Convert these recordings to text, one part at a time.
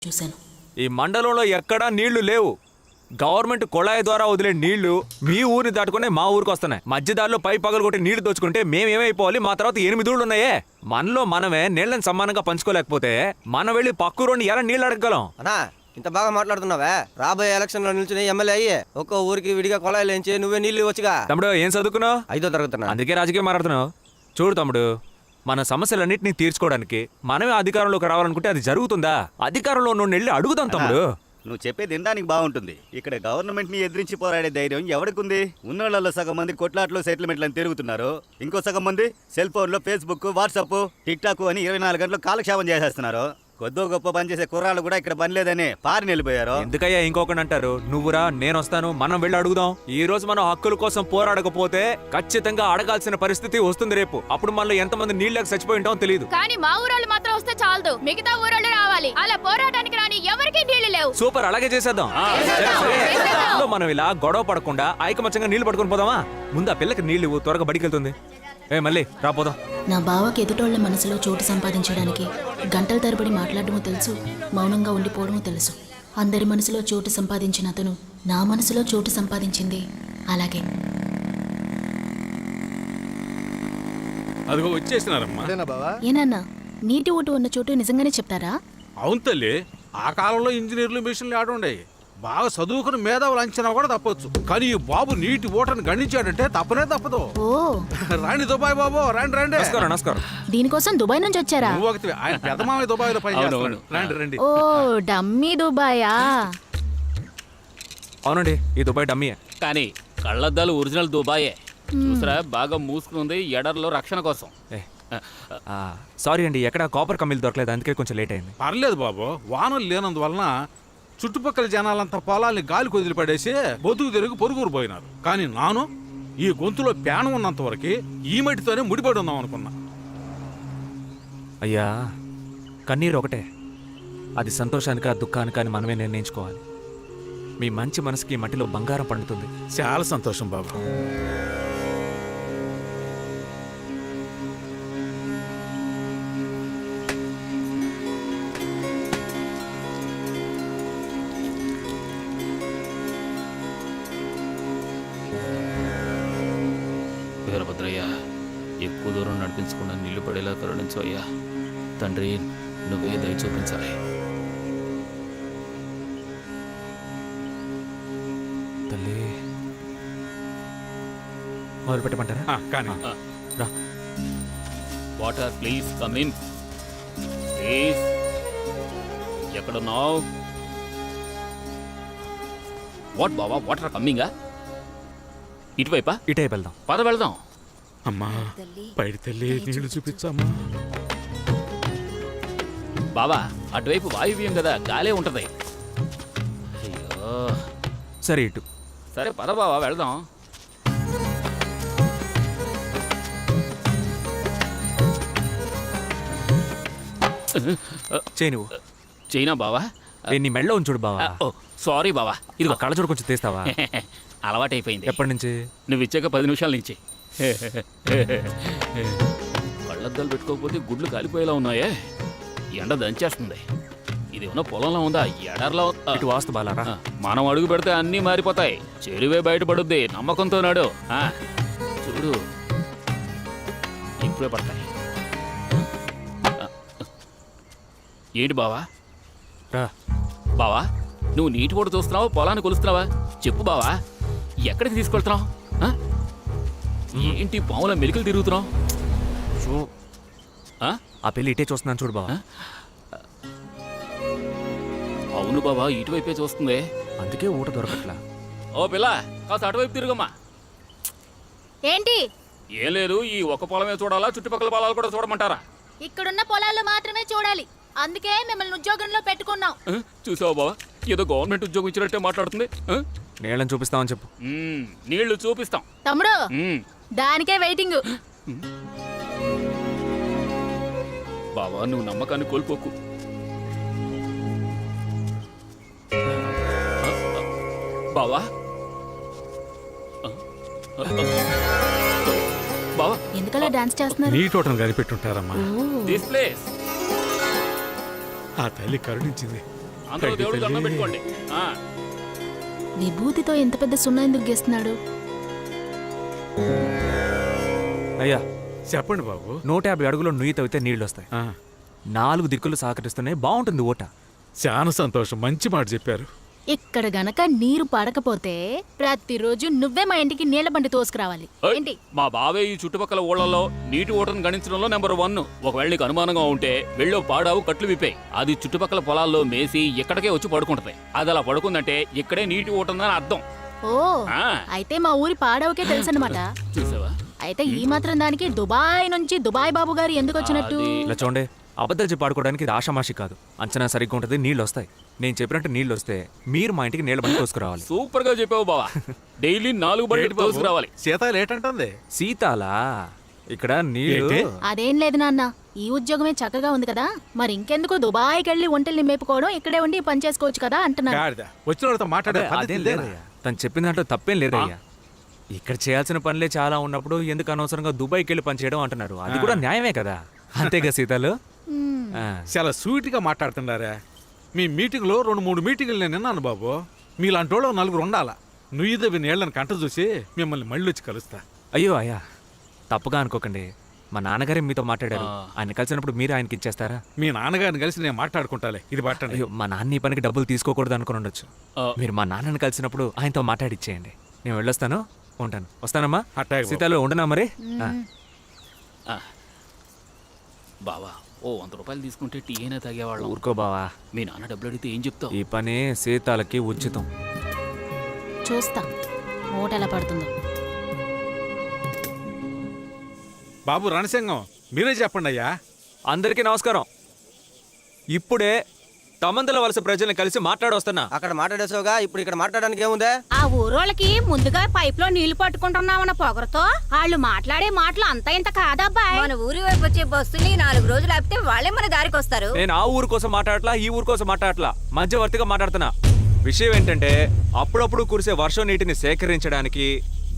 చూశాను. ఈ మండలంలో ఎక్కడా నీళ్లు లేవు. గవర్నమెంట్ కొళాయి ద్వారా వదిలే నీళ్లు మీ ఊరిని దాటుకునే మా ఊరికి వస్తున్నాయి. మధ్యదారిలో పై పగలు కొట్టి నీళ్లు దోచుకుంటే మేమేమైపోవాలి? మా తర్వాత 8 ఊళ్ళు ఉన్నాయే. మనలో మనమే నీళ్లను సమానంగా పంచుకోలేకపోతే మనం వెళ్ళి పక్కూరోని ఎలా నీళ్ళు అడగగలం? అన్నా ఇంత బాగా మాట్లాడుతున్నావే, రాబోయే ఎలక్షన్ లో నిల్చుని ఎమ్మెల్యే అయ్యే ఒక్కో ఊరికి విడిగా కొలాయిలు ఎంచి నువ్వే నీళ్ళు ఇవ్వచ్చుగా. తమ్ముడు ఏం చదువుకున్నావు? 5వ తరగతి. అందుకే రాజకీయం మాట్లాడుతున్నావు. చూడు తమ్ముడు, మన సమస్యలన్నింటినీ తీర్చుకోవడానికి మనమే అధికారంలోకి రావాలనుకుంటే అది జరుగుతుందా? అధికారంలో నువ్వు వెళ్ళి అడుగుదాం తమ్ముడు. నువ్వు చెప్పేది వినడానికి బాగుంటుంది. ఇక్కడ గవర్నమెంట్ ని ఎదిరించి పోరాడే ధైర్యం ఎవరికుంది? ఉన్నోళ్ళలో సగం మంది కొట్లాట్లు సెటిల్మెంట్లను తిరుగుతున్నారు. ఇంకో సగం మంది సెల్ ఫోన్ లో ఫేస్బుక్, వాట్సాప్, టిక్ టాక్ అని 24 గంటలు కాలక్షేపం చేసేస్తున్నారు. కొద్దో గొప్ప పనిచేసే కుర్రాళ్ళు కూడా ఇక్కడ పని లేదని పారిని వెళ్ళిపోయారు. ఎందుకయ్యా ఇంకొకటి అంటారు? నువ్వురా, నేను వస్తాను, మనం వెళ్ళి అడుగుదాం. ఈ రోజు మనం హక్కుల కోసం పోరాడకపోతే ఖచ్చితంగా అడగాల్సిన పరిస్థితి వస్తుంది రేపు. అప్పుడు మనలో ఎంతమంది నీళ్ళకి చచ్చిపోయి ఉంటామో తెలియదు. కానీ మా ఊరోళ్ళు మాత్రం వస్తే చాలదు, మిగతా ఊరోళ్ళు రావాలి. అలా పోరాటానికి రాని ఎవరికి నీళ్లు లేవు. సూపర్, అలాగే చేసేద్దాం. మనం ఇలా గొడవ పడకుండా ఐకమత్యంగా నీళ్లు పట్టుకుని పోదామా? ముందు ఆ పిల్లకి నీళ్లు ఇవ్వు, త్వరగా బడికి వెళ్తుంది. మళ్ళీ రాపోదాం. నా బావకి ఎదుటోళ్ల మనసులో చోటు సంపాదించడానికి గంటల తరబడి మాట్లాడటమో తెలుసు, మౌనంగా ఉండిపోవడమో తెలుసు. అందరి మనసులో చోటు సంపాదించిన అతను నా మనసులో చోటు సంపాదించింది అలాగే. అదిగో వచ్చేసినారమ్మా. ఏనన్నా, నీటి ఓటు ఉన్న చోటు నిజంగానే చెప్తారా? అవును తల్లి, ఆ కాలంలో ఇంజనీర్లు మిషన్లు ఆడుండే. బాగా చదువుకుని మేధావులు అంచనా కూడా తప్పొచ్చు, కానీ ఈ బాబు నీటి ఓటను గణించాడంటే తప్పనే తప్పదు. ఓ రాండి దుబాయ్ బాబు, రండి రండి. నమస్కారం. దీనికోసం దుబాయ్ నుంచి వచ్చారా? ఆయన పెద్దమామయ్య దుబాయ్ లో పనిచేస్తున్నాడు. రండి రండి. ఓ డమ్మీ దుబాయా? అవునండి, ఈ దుబాయ్ డమ్మీయే. కానీ కళ్ళద్దాలు ఒరిజినల్ దుబాయే. చూసరా, బాగా మూసుకుంది ఎడర్లో రక్షణ కోసం. సారీ అండి, ఎక్కడ కాపర్ కమ్మీలు దొరకలేదు, అందుకే కొంచెం లేట్ అయింది. పర్లేదు బాబు, వానలు లేనందువలన చుట్టుపక్కల జనాలంతా పొలాల్ని గాలికి వదిలిపడేసి బతుకు తిరిగి పొరుగురు పోయినారు. కానీ నాను ఈ గొంతులో ప్యానం ఉన్నంత వరకు ఈ మట్టితోనే ముడిపడి ఉందాం అనుకున్నా. అయ్యా, కన్నీరు ఒకటే, అది సంతోషానికా దుఃఖానికా అని మనమే నిర్ణయించుకోవాలి. మీ మంచి మనసుకి మట్టిలో బంగారం పండుతుంది. చాలా సంతోషం బాబు. వీరభద్రయ్య, ఎక్కువ దూరం నడిపించకుండా నీళ్లు పడేలా కరుణించు అయ్యా. తండ్రి, నువ్వే దయ చూపించాలి. తల్లి, మొదలు పెట్టమంటారా? కానీ రా. Water please come in please. ఎక్కడున్నావు? వాట్ బావా, వాటర్ కమ్మింగా? ఇటువైపా? ఇటే వెళ్దాం. పద వెళ్దాం. అమ్మా, పైడి తల్లి నీళ్లు చూపించమ్మా. బావా, అటువైపు వాయువ్యం కదా, గాలే ఉంటది. అయ్యో, సరే ఇటు. సరే పద బావా, వెళ్దాం. చేయి నువ్వు. చైనా బావా? నీ మెళ్ళో ఉంచుడు బావా. ఓ సారీ బావా. ఇదిగో కళ్ళజోడు కొంచెం తీస్తావా? అలవాటైపోయింది. ఎప్పటి నుంచి? నువ్వు ఇచ్చాక 10 నిమిషాల నుంచి. కళ్ళద్దాలు పెట్టుకోకపోతే గుడ్లు కాలిపోయేలా ఉన్నాయే. ఎండ దంచేస్తుంది. ఇది ఉన్న పొలంలో ఉందా, ఎడర్లో? ఇటు వాస్తు బాలారా. మనం అడుగు పెడితే అన్నీ మారిపోతాయి. చెరువే బయటపడుద్ది. నమ్మకంతో నాడు. చూడు, ఇప్పుడే పడతాయి. ఏంటి బావా? రా బావా, నువ్వు నీటి కూడా చూస్తున్నావా, పొలాన్ని కొలుస్తున్నావా? చెప్పు బావా, ఎక్కడికి తీసుకెళ్తున్నావు? ఏంటి పాముల మెలికలు తిరుగుతున్నావు? ఆ పెళ్లి ఇటే చూస్తున్నాను చూడు బావా. అవును బావా, ఇటువైపే చూస్తుంది. అందుకే ఊట దొరకట్లా. ఓ పిల్ల, కాస్త అటువైపు తిరుగమ్మా. ఏంటి? ఏం లేదు, ఈ ఒక్క పొలమే చూడాలా, చుట్టుపక్కల పొలాలు కూడా చూడమంటారా? ఇక్కడున్న పొలాలు మాత్రమే చూడాలి, అందుకే మిమ్మల్ని ఉద్యోగంలో పెట్టుకున్నాం. చూసావా బావా, ఏదో గవర్నమెంట్ ఉద్యోగం ఇచ్చినట్టే మాట్లాడుతుంది. నీళ్ళని చూపిస్తామని చెప్పు. నీళ్లు చూపిస్తాం తమ్ముడు, దానికే వెయిటింగ్. బావా, నువ్వు నమ్మకాన్ని కోల్పోకు. బావా, బావా, ఎందుకలా డాన్స్ చేస్తున్నారు? నీ తోటను కనిపెట్టుంటారమ్మా. This place. ఆ తల్లి కరుణించింది. అందరూ దేవుడికి దండం పెట్టుకోండి. ఆ, విభూతితో ఎంత పెద్ద సున్నా ఎందుకు గీస్తున్నాడు? అయ్యా చెప్పండి బాబు. 150 అడుగులు నుయ్యి తవ్వితే నీళ్ళు వస్తాయి. ఆ, 4 దిక్కులు సహకరిస్తున్నాయి, బాగుంటుంది ఓట. చాలా సంతోషం, మంచి మాట చెప్పారు. ఇక్కడ గనక నీరు పడకపోతే ప్రతిరోజు నువ్వే మా ఇంటికి నీళ్ల బండి తోసుకురావాలి. ఏయ్, ఏంటి? మా బావే ఈ చుట్టుపక్కల ఊళ్ళలో నీటి ఓటను గణించడంలో నెంబర్ 1. ఒకవేళ నీకు అనుమానంగా ఉంటే వెళ్ళో పాడావు కట్లు విప్పాయి. అది చుట్టుపక్కల పొలాల్లో మేసి ఇక్కడికే వచ్చి పడుకుంటది. అది అలా పడుకుందంటే ఇక్కడే నీటి ఓటుందని అర్థం. ఓ ఆ. అయితే మా ఊరి పాడవకే తెలుసనమాట. చూసావా? అయితే ఈ మాత్రం దానికి దుబాయ్ నుంచి దుబాయ్ బాబు గారు ఎందుకు వచ్చినట్టు? ఇలా చూడండి, అబద్ధాలు చెప్పి ఆడుకోవడానికి ఇది ఆషామాషి కాదు. అంచనా సరిగ్గా ఉంటుంది, నీళ్ళు వస్తాయి. నేను చెప్పినట్టు నీళ్ళు వస్తే మీరు మా ఇంటికి నీళ్ళ బండి తోసుకురావాలి. సూపర్ గా చెప్పావు బావా. డైలీ 4 బండ్లు తోసుకురావాలి. సీత లేటంటుంది. సీతాలా ఇక్కడ నీళ్ళు ఏంటి? అదేం లేదు నాన్న, ఈ ఉద్యోగమే చక్కగా ఉంది కదా, మరి ఇంకెందుకు దుబాయ్కి వెళ్ళి ఒంటల్ని మేపుకోవడం, ఇక్కడే ఉండి పని చేసుకోవచ్చు కదా అంటున్నాను. గాడిద వచ్చిన వాళ్ళతో మాట్లాడే అదే, పద్ధతి అదేం ఇదేనా? లేదయ్యా. తను చెప్పిన దాంట్లో తప్పేం లేదయ్యా. ఇక్కడ చేయాల్సిన పనులే చాలా ఉన్నప్పుడు ఎందుకు అనవసరంగా దుబాయ్కి వెళ్ళి పని చేయడం అంటున్నారు. అది కూడా న్యాయమే కదా. అంతేగా సీతాలు? మ్మ్. ఆ. చాలా స్వీట్గా మాట్లాడుతున్నారా? మీ మీటింగ్లో 2-3 మీటింగులు నేను విన్నాను బాబు. మీలాంటి వాళ్ళు 4 ఉండాలా. నుయ్యిదవి నీళ్ళని కంట చూసి మిమ్మల్ని మళ్ళీ వచ్చి కలుస్తా. అయ్యో అయ్యా, తప్పుగా అనుకోకండి. మా నాన్నగారే మీతో మాట్లాడారు. ఆ. ఆయన కలిసినప్పుడు మీరు ఆయనకి ఇచ్చేస్తారా? మీ నాన్నగారిని కలిసి నేను మాట్లాడుకుంటాలే. ఇది పట్టండి. అయ్యో, మా నాన్న ఈ పనికి డబ్బులు తీసుకోకూడదు అనుకుని ఉండొచ్చు. ఆ. మీరు మా నాన్నని కలిసినప్పుడు ఆయనతో మాట్లాడిచ్చేయండి. నేను వెళ్ళొస్తాను, ఉంటాను. వస్తానమ్మా. అట్టాగే బాబు. సీతాలు ఉండనా మరి? ఆ. ఆ. బావా, ఓ 100 రూపాయలు తీసుకుంటే టీ అయినా తాగేవాళ్ళం. ఊరుకో బావా, మీ నాన్న డబ్బులు అడిగితే ఏం చెప్తావు? ఈ పని సీతాలకి ఉచితం. చూస్తా ఓట ఎలా పడుతుందో. బాబు రణసింగం, మీరే చెప్పండి అయ్యా. అందరికీ నమస్కారం. ఇప్పుడే తమందల వలస ప్రజల్ని కలిసి మాట్లాడొస్తున్నా. అక్కడ మాట్లాడేసావుగా, ఇప్పుడు ఇక్కడ మాట్లాడడానికి ఏముందే? ఆ ఊరోళ్ళకి ముందుగా పైప్ లో నీళ్లు పట్టుకుంటున్నామన్న పొగరతో వాళ్ళు మాట్లాడే మాటలు అంత ఇంత కాదబ్బాయ్. మన ఊరి వైపు వచ్చే బస్సుని 4 రోజులు ఆపితే వాళ్ళే మన దారికి వస్తారు. నేను ఆ ఊరు కోసం మాట్లాడట్లా, ఈ ఊరు కోసం మాట్లాడట్లా, మధ్యవర్తిగా మాట్లాడుతున్నా. విషయం ఏంటంటే, అప్పుడప్పుడు కురిసే వర్షం నీటిని సేకరించడానికి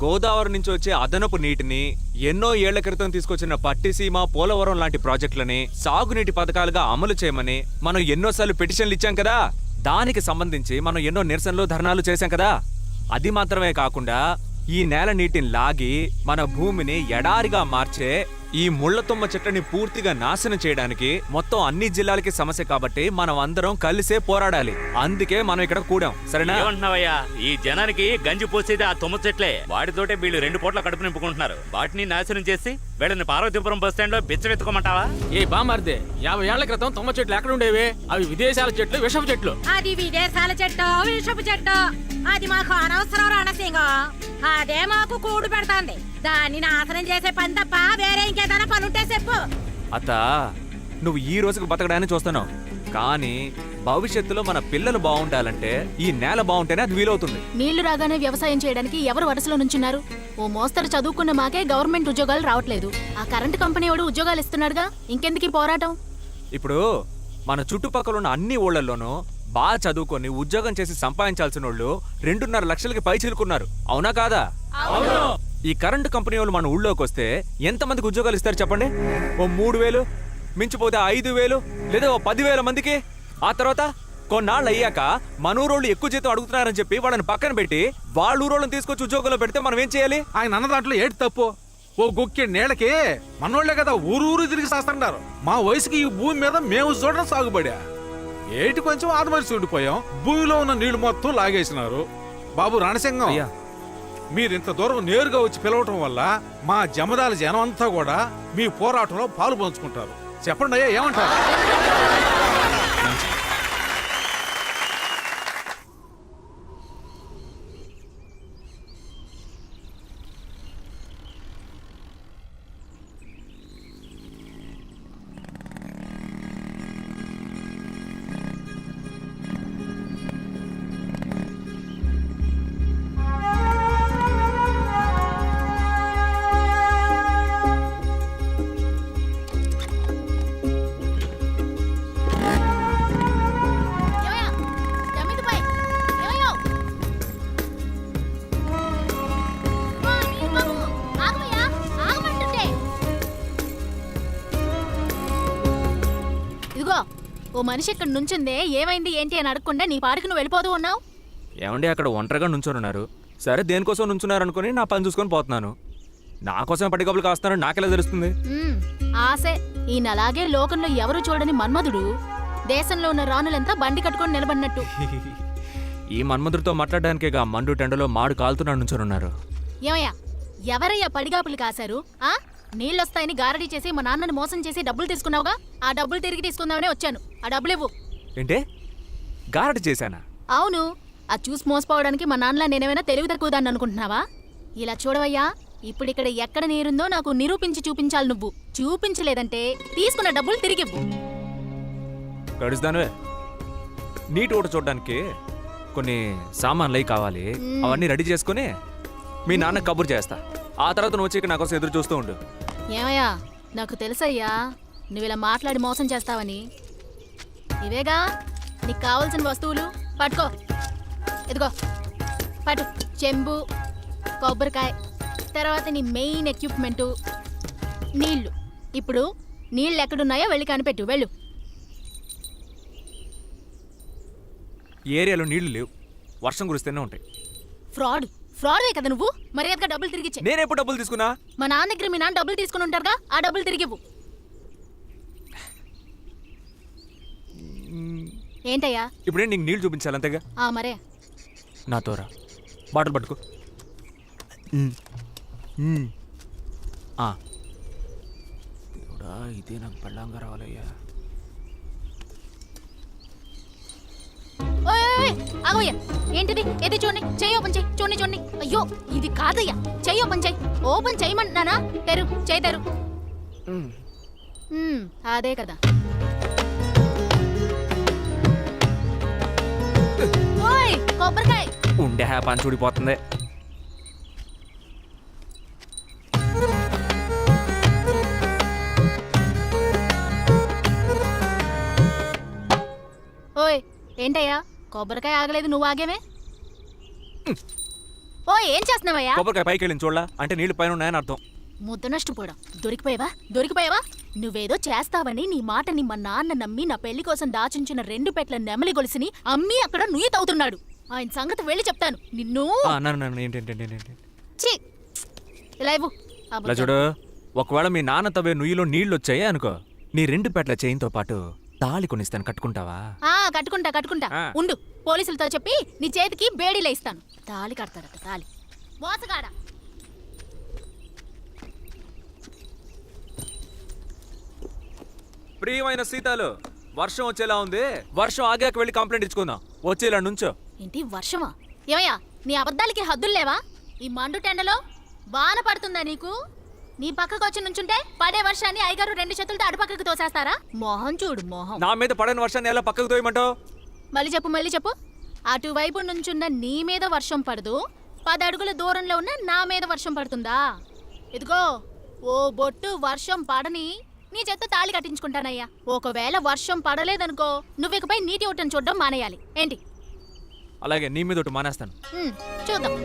గోదావరి నుంచి వచ్చే అదనపు నీటిని ఎన్నో ఏళ్ల క్రితం తీసుకొచ్చిన పట్టిసీమ, పోలవరం లాంటి ప్రాజెక్టులని సాగునీటి పథకాలుగా అమలు చేయమని మనం ఎన్నోసార్లు పిటిషన్లు ఇచ్చాం కదా. దానికి సంబంధించి మనం ఎన్నో నిరసనలు, ధర్నాలు చేశాం కదా. అది మాత్రమే కాకుండా ఈ నేల నీటిని లాగి మన భూమిని ఎడారిగా మార్చే ఈ ముళ్లతుమ్మ చెట్లని పూర్తిగా నాశనం చేయడానికి మొత్తం అన్ని జిల్లాలకి సమస్య కాబట్టి మనం అందరం కలిసే పోరాడాలి. అందుకే మనం ఇక్కడ కూడాం, సరేనా? ఏమంటున్నావయ్యా? ఈ జనానికి గంజి పోసేది ఆ తుమ్మ చెట్లే. వాటితోటే వీళ్ళు 2 పూట్ల కడుపు నింపుకుంటున్నారు. వాటిని నాశనం చేసి వీళ్ళని పార్వతీపురం బస్ స్టాండ్ లో బిచ్చమెత్తుకోమంటావా? ఏ బామర్దే, 50 ఏళ్ల క్రితం తుమ్మ చెట్లు ఎక్కడ ఉండేవి? అవి విదేశాల చెట్లు, విషపు చెట్లు. అది విదేశాల చెట్టు, విషపు చెట్టు. అది మాకు అనవసరం రణసింగం. అదే మాకు కూడు పెడతాంది. దాన్ని నాశనం చేసే పని తప్ప వేరే ఇంకేదైనా పని ఉంటే చెప్పు. అత్త, నువ్వు ఈ రోజుకు బతకడాన్ని చూస్తున్నావు, కానీ భవిష్యత్తులో మన పిల్లలు బాగుండాలంటే ఈ నేల బాగుంటేనే అది వీలవుతుంది. నీళ్లు రాగానే వ్యవసాయం చేయడానికి ఎవరు వరుసలో నుంచున్నారు? ఓ మోస్తరు చదువుకున్న మాకే గవర్నమెంట్ ఉద్యోగాలు రావట్లేదు. ఆ కరెంటు కంపెనీ వాడు ఉద్యోగాలు ఇస్తున్నాడుగా, ఇంకెందుకు ఈ పోరాటం? ఇప్పుడు మన చుట్టుపక్కల ఉన్న అన్ని ఊళ్ళల్లోనూ బాగా చదువుకొని ఉద్యోగం చేసి సంపాదించాల్సిన వాళ్ళు 2.5 లక్షలకి పై చిలుకున్నారు. అవునా కాదా? ఈ కరెంటు కంపెనీ వాళ్ళు మన ఊళ్ళోకి వస్తే ఎంతమందికి ఉద్యోగాలు ఇస్తారు చెప్పండి? ఓ 3,000, మించిపోతే 5,000, లేదా ఓ 10,000 మందికి. ఆ తర్వాత కొన్నాళ్ళు అయ్యాక మన ఊరోళ్ళు ఎక్కువ జీతం అడుగుతున్నారని చెప్పి వాళ్ళని పక్కన పెట్టి వాళ్ళ ఊరోళ్ళని తీసుకొచ్చి ఉద్యోగంలో పెడితే మనం ఏం చేయాలి? ఆయన అన్న దాంట్లో ఏడు తప్పు. ఓ గుక్కి నీళ్ళకి మనోళ్లే కదా ఊరు తిరిగి చేస్తున్నారు. మా వయసుకి ఈ భూమి మీద మేము చూడడం సాగుబడా. ఏటి కొంచెం ఆదమరిచి ఉండిపోయాం. భూమిలో ఉన్న నీళ్లు మొత్తం లాగేసినారు. బాబు రణసింగం, అయ్యా, మీరింత దూరం నేరుగా వచ్చి పిలవటం వల్ల మా జమదాల జనం అంతా కూడా మీ పోరాటంలో పాలు పంచుకుంటారు. చెప్పండి అయ్యా, ఏమంటారు? మనిషి ఇక్కడ నుంచుందే ఏమైంది ఏంటి అని అడగకుండా నీ పాడికి నువ్వు వెళ్ళిపోతూ ఉన్నావు. ఏమండి అక్కడ ఒంటరిగా నుంచోనున్నారు. సరే దేనికోసం నుంచున్నారు అనుకుని నా పని చూసుకొని పోతున్నాను. నా కోసం పడిగబ్బులు కాస్తున్నారని నాకెలా తెలుస్తుంది? ఆసే ఈయన అలాగే లోకంలో ఎవరు చూడని మన్మధుడు దేశంలో ఉన్న రాణులంతా బండి కట్టుకొని నిలబడినట్టు. ఈ మన్మధుడితో మాట్లాడడానికేగా మండు టెండలో మాడు కాలుతున్నాడు నుంచోనున్నారు. ఏమయ్యా ఎవరయ్యా పడిగాపులు కాశారు? నీళ్ళొస్తాయని గారడీ చేసి మా నాన్నని మోసం చేసి డబ్బులు తీసుకున్నావుగా, ఆ డబ్బులు తిరిగి తీసుకుందామనే వచ్చాను. ఆ డబ్బులు ఇవ్వు. ఏంటే గారడి చేశానా? అవును, అది చూసి మోసపోవడానికి మా నాన్నలా నేనేమైనా తెలివి తక్కువదాన్ని అనుకుంటున్నావా? ఇలా చూడవయ్యా, ఇప్పుడిక్కడ ఎక్కడ నీరుందో నాకు నిరూపించి చూపించాలి. నువ్వు చూపించలేదంటే తీసుకున్న డబ్బులు తిరిగివ్వు. గడుస్తానువే. నీటి ఊట చూడడానికి కొన్ని సామాన్లు అవి కావాలి. అవన్నీ రెడీ చేసుకుని మీ నాన్న కబురు చేస్తా. ఆ తర్వాత నువ్వు వచ్చి నా కోసం ఎదురు చూస్తూ ఉండు. ఏమయ్యా నాకు తెలుసయ్యా నువ్వు ఇలా మాట్లాడి మోసం చేస్తావని. ఇవేగా నీకు కావాల్సిన వస్తువులు, పట్టుకో. ఇదిగో పట్టు. చెంబు, కొబ్బరికాయ, తర్వాత నీ మెయిన్ ఎక్విప్మెంటు నీళ్లు. ఇప్పుడు నీళ్ళు ఎక్కడున్నాయో వెళ్ళి కనిపెట్టు. వెళ్ళు. ఏరియాలో నీళ్లు లేవు, వర్షం కురిస్తేనే ఉంటాయి. ఫ్రాడ్వే కదా నువ్వు. మర్యాదగా డబ్బులు తిరిగిచ్చే. నేనెప్పుడు డబ్బులు తీసుకున్నా? మా నాన్న దగ్గర మీ నాన్న డబ్బులు తీసుకుని ఉంటారుగా, ఆ డబ్బులు తిరిగివ్వు. ఏంటయ్యా ఇప్పుడే నీకు నీళ్లు చూపించాలి అంతేగా? మరే నాతోరా బాటిల్ పట్టుకో. దేవుడా, ఇదే నాకు పెళ్ళంగా రావాలయ్యా. ఆగోయ్యా, ఏంటిది? ఏది చూడండి, చెయ్యి ఓపెన్ చెయ్యి. చూడండి. అయ్యో ఇది కాదయ్యా, చెయ్యి ఓపెన్ చెయ్యి. ఓపెన్ చేయమంటున్నానా? తెరు, చెయ్యి తెరు. అదే కదా. ఓయ్ కొబ్బరికాయ ఉండే పని చూడిపోతుంది. ఓయ్ ఏంటయ్యా కొబ్బరికాయ ఆగలేదు, నువ్వు ఆగేమే? ఓ ఏం చేస్తున్నావయ్యా? కొబ్బరికాయ పైకి వెళ్ళింది చూడలా అంటే నీళ్లు పైన ఉన్నాయని అర్థం. ముద్ద నష్టపోవడం. దొరికిపోయావా? నువ్వేదో చేస్తావని నీ మాటని మా నాన్న నమ్మి నా పెళ్లి కోసం దాచుంచిన 2 పెట్ల నెమలి గొలుసుని అమ్మి అక్కడ నుయ్యి తవ్వుతున్నాడు. ఆయన సంగతి వెళ్ళి చెప్తాను నిన్ను. ఇలా ఇవ్వు. ఇలా చూడు, ఒకవేళ మీ నాన్న తవ్వే నుయ్యిలో నీళ్లు వచ్చాయి అనుకో, నీ 2 పెట్ల చైన్తో పాటు తాళి కొనిస్తాను, కట్టుకుంటావా? కట్టుకుంటా. ఉండు, పోలీసులతో చెప్పి నీ చేతికి బేడీలు ఇస్తాను. తాళి కడతాడట, తాళి. మోసగాడా. ప్రియమైన సీతాలు, వర్షం వచ్చేలా ఉంది. వర్షం ఆగాక వెళ్ళి కంప్లైంట్ ఇచ్చుకుందాం. వచ్చేలా నుంచో. ఏంటి వర్షమా? ఏమయ్యా నీ అబద్ధాలకి హద్దులు లేవా? ఈ మండు టెండలో వాన పడుతుందా నీకు? నీ పక్కకు వచ్చి నుంచుంటే పడే వర్షాన్ని అయ్యగారు 2 చేతులతో అటుపక్కకు తోసేస్తారా? మొహం చూడు మొహం. నా మీద పడని వర్షాన్ని ఎలా పక్కకు తోయమంటావు? మళ్ళీ చెప్పు. అటువైపు నుంచున్న నీ మీద వర్షం పడదు, 10 అడుగుల దూరంలో ఉన్న నా మీద వర్షం పడుతుందా? ఇదిగో ఓ బొట్టు వర్షం పడని నీ చేత్తో తాళి కట్టించుకుంటానయ్యా. ఒకవేళ వర్షం పడలేదనుకో, నువ్వికపై నీటి ఊటను చూడడం మానేయాలి. ఏంటి? అలాగే నీ మీద ఒకటి మానేస్తాను. చూద్దాం.